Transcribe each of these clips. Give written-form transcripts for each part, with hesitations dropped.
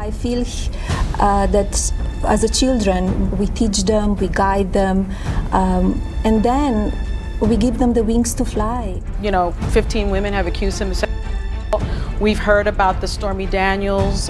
I feel that as a children, we teach them, we guide them, and then we give them the wings to fly. 15 women have accused him of sexual assault. We've heard about the Stormy Daniels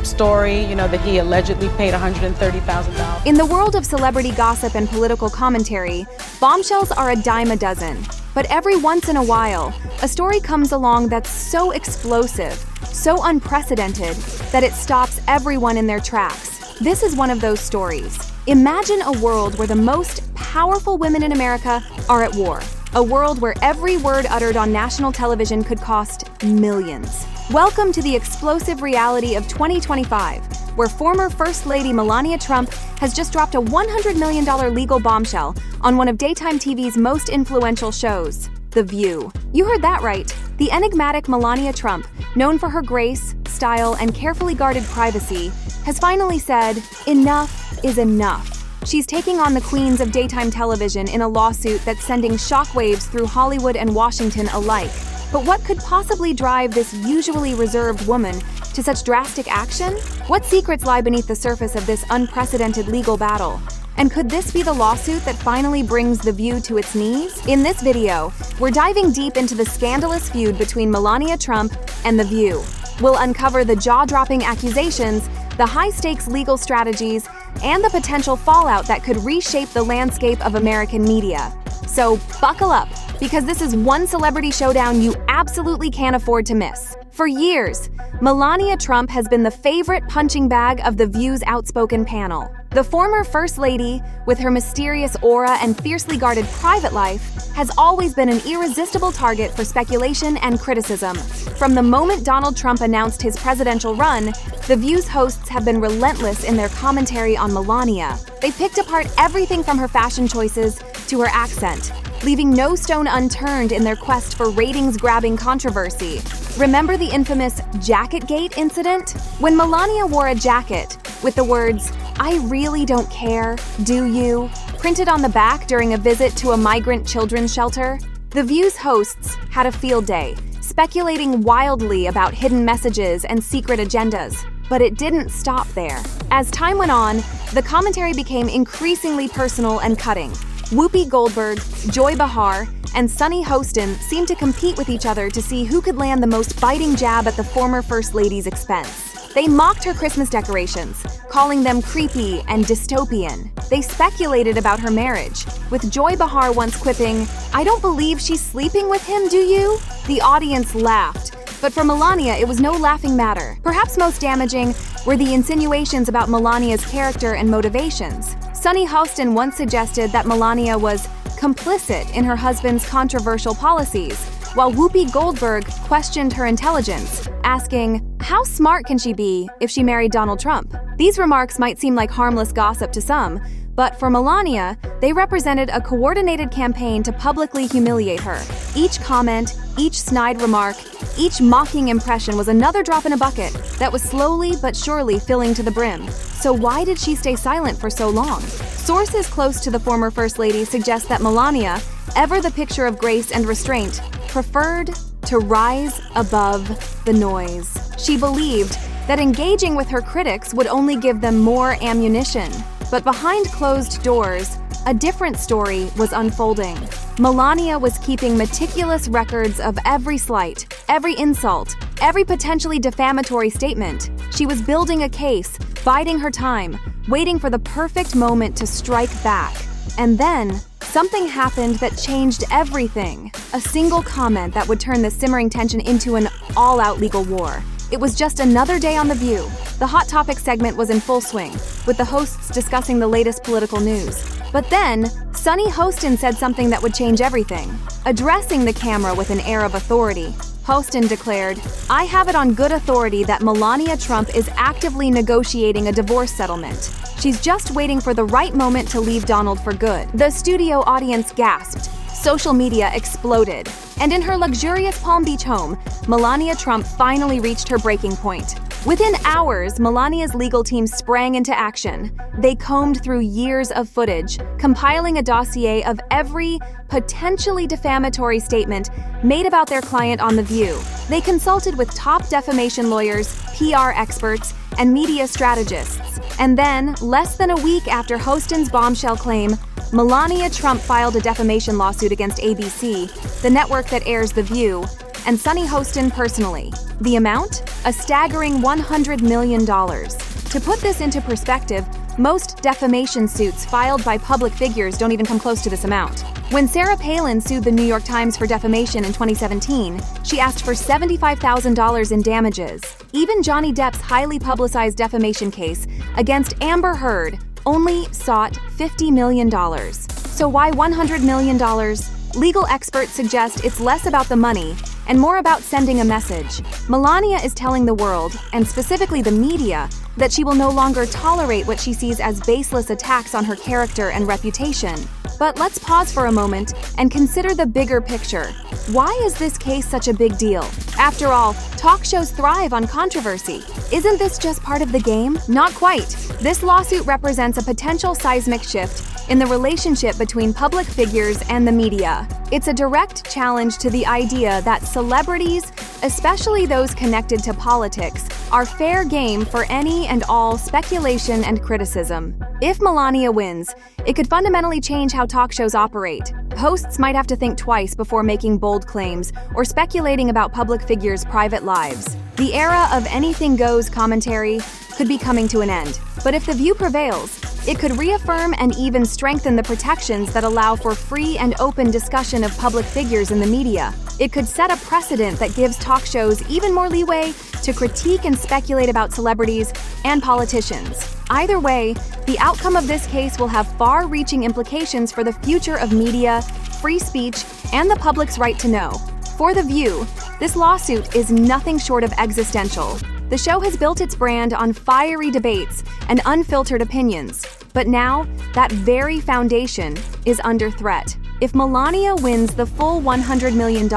story, that he allegedly paid $130,000. In the world of celebrity gossip and political commentary, bombshells are a dime a dozen. But every once in a while, a story comes along that's so explosive, so unprecedented, that it stops everyone in their tracks. This is one of those stories. Imagine a world where the most powerful women in America are at war. A world where every word uttered on national television could cost millions. Welcome to the explosive reality of 2025, where former First Lady Melania Trump has just dropped a $100 million legal bombshell on one of daytime TV's most influential shows, The View. You heard that right. The enigmatic Melania Trump, known for her grace, style, and carefully guarded privacy, has finally said, enough is enough. She's taking on the queens of daytime television in a lawsuit that's sending shockwaves through Hollywood and Washington alike. But what could possibly drive this usually reserved woman to such drastic action? What secrets lie beneath the surface of this unprecedented legal battle? And could this be the lawsuit that finally brings The View to its knees? In this video, we're diving deep into the scandalous feud between Melania Trump and The View. We'll uncover the jaw-dropping accusations, the high-stakes legal strategies, and the potential fallout that could reshape the landscape of American media. So buckle up, because this is one celebrity showdown you absolutely can't afford to miss. For years, Melania Trump has been the favorite punching bag of The View's outspoken panel. The former First Lady, with her mysterious aura and fiercely guarded private life, has always been an irresistible target for speculation and criticism. From the moment Donald Trump announced his presidential run, The View's hosts have been relentless in their commentary on Melania. They picked apart everything from her fashion choices to her accent, leaving no stone unturned in their quest for ratings-grabbing controversy. Remember the infamous Jacketgate incident? When Melania wore a jacket with the words, "I really don't care, do you?" printed on the back during a visit to a migrant children's shelter, The View's hosts had a field day, speculating wildly about hidden messages and secret agendas. But it didn't stop there. As time went on, the commentary became increasingly personal and cutting. Whoopi Goldberg, Joy Behar, and Sunny Hostin seemed to compete with each other to see who could land the most biting jab at the former First Lady's expense. They mocked her Christmas decorations, calling them creepy and dystopian. They speculated about her marriage, with Joy Behar once quipping, "I don't believe she's sleeping with him, do you?" The audience laughed, but for Melania it was no laughing matter. Perhaps most damaging were the insinuations about Melania's character and motivations. Sunny Hostin once suggested that Melania was complicit in her husband's controversial policies, while Whoopi Goldberg questioned her intelligence, asking, how smart can she be if she married Donald Trump? These remarks might seem like harmless gossip to some, but for Melania, they represented a coordinated campaign to publicly humiliate her. Each comment, each snide remark, each mocking impression was another drop in a bucket that was slowly but surely filling to the brim. So why did she stay silent for so long? Sources close to the former First Lady suggest that Melania, ever the picture of grace and restraint, preferred to rise above the noise. She believed that engaging with her critics would only give them more ammunition. But behind closed doors, a different story was unfolding. Melania was keeping meticulous records of every slight, every insult, every potentially defamatory statement. She was building a case, biding her time, waiting for the perfect moment to strike back. And then, something happened that changed everything. A single comment that would turn the simmering tension into an all-out legal war. It was just another day on The View. The Hot Topic segment was in full swing, with the hosts discussing the latest political news. But then, Sunny Hostin said something that would change everything. Addressing the camera with an air of authority, Hostin declared, "I have it on good authority that Melania Trump is actively negotiating a divorce settlement. She's just waiting for the right moment to leave Donald for good." The studio audience gasped. Social media exploded. And in her luxurious Palm Beach home, Melania Trump finally reached her breaking point. Within hours, Melania's legal team sprang into action. They combed through years of footage, compiling a dossier of every potentially defamatory statement made about their client on The View. They consulted with top defamation lawyers, PR experts, and media strategists. And then, less than a week after Hostin's bombshell claim, Melania Trump filed a defamation lawsuit against ABC, the network that airs The View, and Sunny Hostin personally. The amount? A staggering $100 million. To put this into perspective, most defamation suits filed by public figures don't even come close to this amount. When Sarah Palin sued the New York Times for defamation in 2017, she asked for $75,000 in damages. Even Johnny Depp's highly publicized defamation case against Amber Heard only sought $50 million. So why $100 million? Legal experts suggest it's less about the money and more about sending a message. Melania is telling the world, and specifically the media, that she will no longer tolerate what she sees as baseless attacks on her character and reputation. But let's pause for a moment and consider the bigger picture. Why is this case such a big deal? After all, talk shows thrive on controversy. Isn't this just part of the game? Not quite. This lawsuit represents a potential seismic shift in the relationship between public figures and the media. It's a direct challenge to the idea that celebrities, especially those connected to politics, are fair game for any and all speculation and criticism. If Melania wins, it could fundamentally change how talk shows operate. Hosts might have to think twice before making bold claims or speculating about public figures' private lives. The era of anything goes commentary could be coming to an end. But if The View prevails, it could reaffirm and even strengthen the protections that allow for free and open discussion of public figures in the media. It could set a precedent that gives talk shows even more leeway to critique and speculate about celebrities and politicians. Either way, the outcome of this case will have far-reaching implications for the future of media, free speech, and the public's right to know. For The View, this lawsuit is nothing short of existential. The show has built its brand on fiery debates and unfiltered opinions, but now that very foundation is under threat. If Melania wins the full $100 million,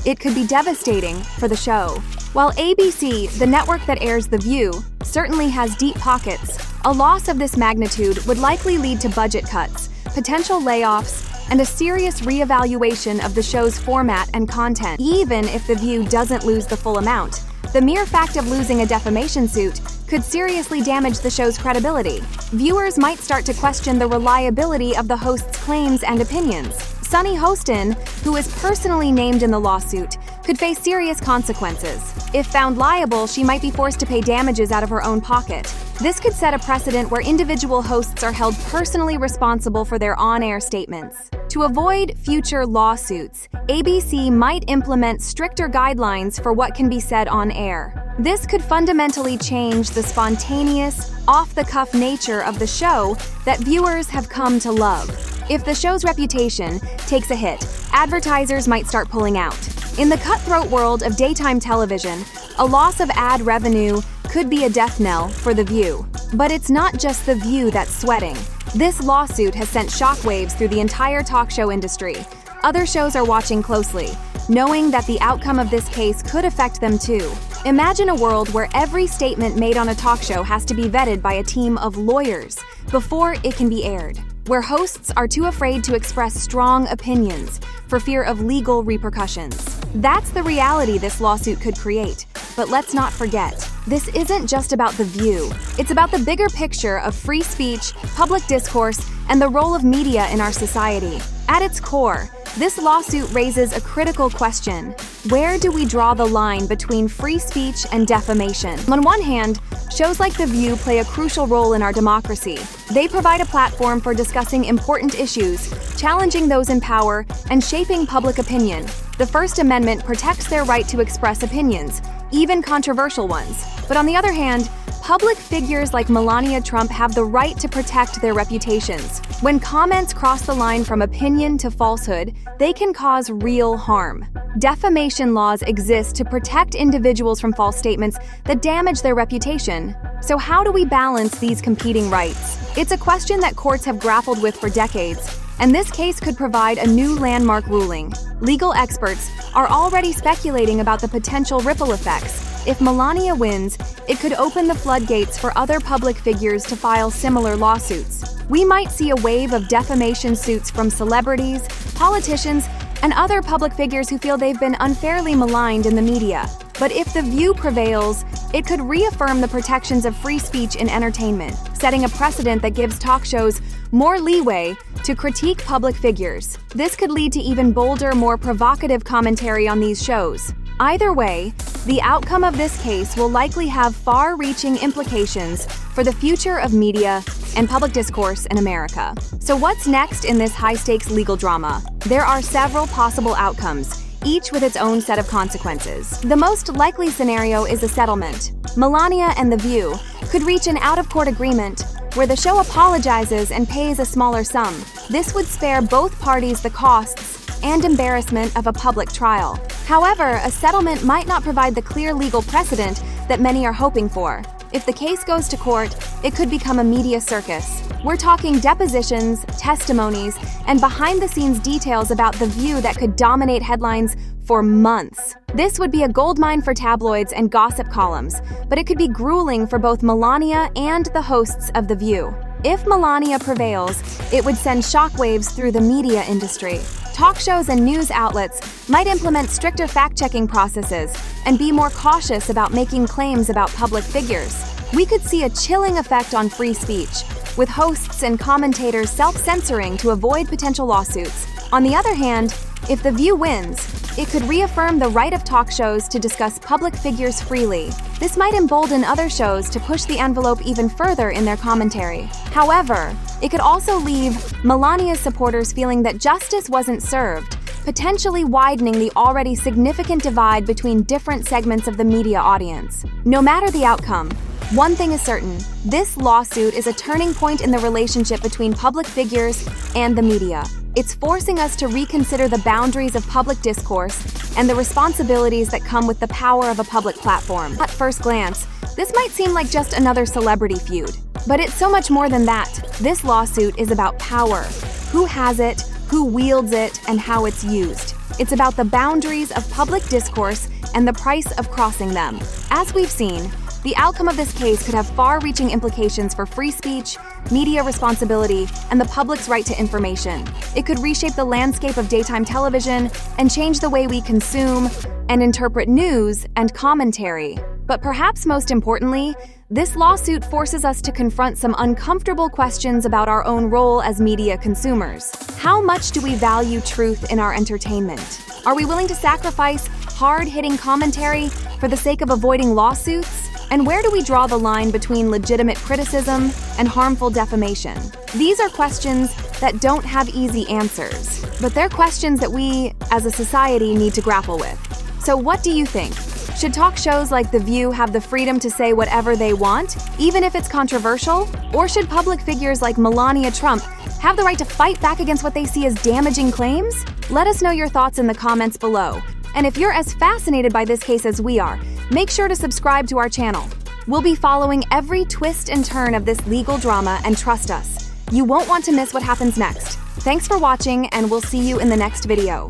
it could be devastating for the show. While ABC, the network that airs The View, certainly has deep pockets, a loss of this magnitude would likely lead to budget cuts, potential layoffs, and a serious reevaluation of the show's format and content. Even if The View doesn't lose the full amount, the mere fact of losing a defamation suit could seriously damage the show's credibility. Viewers might start to question the reliability of the host's claims and opinions. Sunny Hostin, who is personally named in the lawsuit, could face serious consequences. If found liable, she might be forced to pay damages out of her own pocket. This could set a precedent where individual hosts are held personally responsible for their on-air statements. To avoid future lawsuits, ABC might implement stricter guidelines for what can be said on air. This could fundamentally change the spontaneous, off-the-cuff nature of the show that viewers have come to love. If the show's reputation takes a hit, advertisers might start pulling out. In the cutthroat world of daytime television, a loss of ad revenue could be a death knell for The View. But it's not just The View that's sweating. This lawsuit has sent shockwaves through the entire talk show industry. Other shows are watching closely, knowing that the outcome of this case could affect them too. Imagine a world where every statement made on a talk show has to be vetted by a team of lawyers before it can be aired, where hosts are too afraid to express strong opinions for fear of legal repercussions. That's the reality this lawsuit could create. But let's not forget, this isn't just about The View. It's about the bigger picture of free speech, public discourse, and the role of media in our society. At its core, this lawsuit raises a critical question. Where do we draw the line between free speech and defamation? On one hand, shows like The View play a crucial role in our democracy. They provide a platform for discussing important issues, challenging those in power, and shaping public opinion. The First Amendment protects their right to express opinions, even controversial ones. But on the other hand, public figures like Melania Trump have the right to protect their reputations. When comments cross the line from opinion to falsehood, they can cause real harm. Defamation laws exist to protect individuals from false statements that damage their reputation. So how do we balance these competing rights? It's a question that courts have grappled with for decades, and this case could provide a new landmark ruling. Legal experts are already speculating about the potential ripple effects. If Melania wins, it could open the floodgates for other public figures to file similar lawsuits. We might see a wave of defamation suits from celebrities, politicians, and other public figures who feel they've been unfairly maligned in the media. But if The View prevails, it could reaffirm the protections of free speech in entertainment, setting a precedent that gives talk shows more leeway to critique public figures. This could lead to even bolder, more provocative commentary on these shows. Either way, the outcome of this case will likely have far-reaching implications for the future of media and public discourse in America. So what's next in this high-stakes legal drama? There are several possible outcomes, each with its own set of consequences. The most likely scenario is a settlement. Melania and The View could reach an out-of-court agreement where the show apologizes and pays a smaller sum. This would spare both parties the costs and embarrassment of a public trial. However, a settlement might not provide the clear legal precedent that many are hoping for. If the case goes to court, it could become a media circus. We're talking depositions, testimonies, and behind-the-scenes details about The View that could dominate headlines for months. This would be a goldmine for tabloids and gossip columns, but it could be grueling for both Melania and the hosts of The View. If Melania prevails, it would send shockwaves through the media industry. Talk shows and news outlets might implement stricter fact-checking processes and be more cautious about making claims about public figures. We could see a chilling effect on free speech, with hosts and commentators self-censoring to avoid potential lawsuits. On the other hand, if The View wins, it could reaffirm the right of talk shows to discuss public figures freely. This might embolden other shows to push the envelope even further in their commentary. However, it could also leave Melania's supporters feeling that justice wasn't served, potentially widening the already significant divide between different segments of the media audience. No matter the outcome, one thing is certain: this lawsuit is a turning point in the relationship between public figures and the media. It's forcing us to reconsider the boundaries of public discourse and the responsibilities that come with the power of a public platform. At first glance, this might seem like just another celebrity feud, but it's so much more than that. This lawsuit is about power: who has it, who wields it, and how it's used. It's about the boundaries of public discourse and the price of crossing them. As we've seen, the outcome of this case could have far-reaching implications for free speech, media responsibility, and the public's right to information. It could reshape the landscape of daytime television and change the way we consume and interpret news and commentary. But perhaps most importantly, this lawsuit forces us to confront some uncomfortable questions about our own role as media consumers. How much do we value truth in our entertainment? Are we willing to sacrifice hard-hitting commentary for the sake of avoiding lawsuits? And where do we draw the line between legitimate criticism and harmful defamation? These are questions that don't have easy answers, but they're questions that we, as a society, need to grapple with. So what do you think? Should talk shows like The View have the freedom to say whatever they want, even if it's controversial? Or should public figures like Melania Trump have the right to fight back against what they see as damaging claims? Let us know your thoughts in the comments below. And if you're as fascinated by this case as we are, make sure to subscribe to our channel. We'll be following every twist and turn of this legal drama, and trust us, you won't want to miss what happens next. Thanks for watching, and we'll see you in the next video.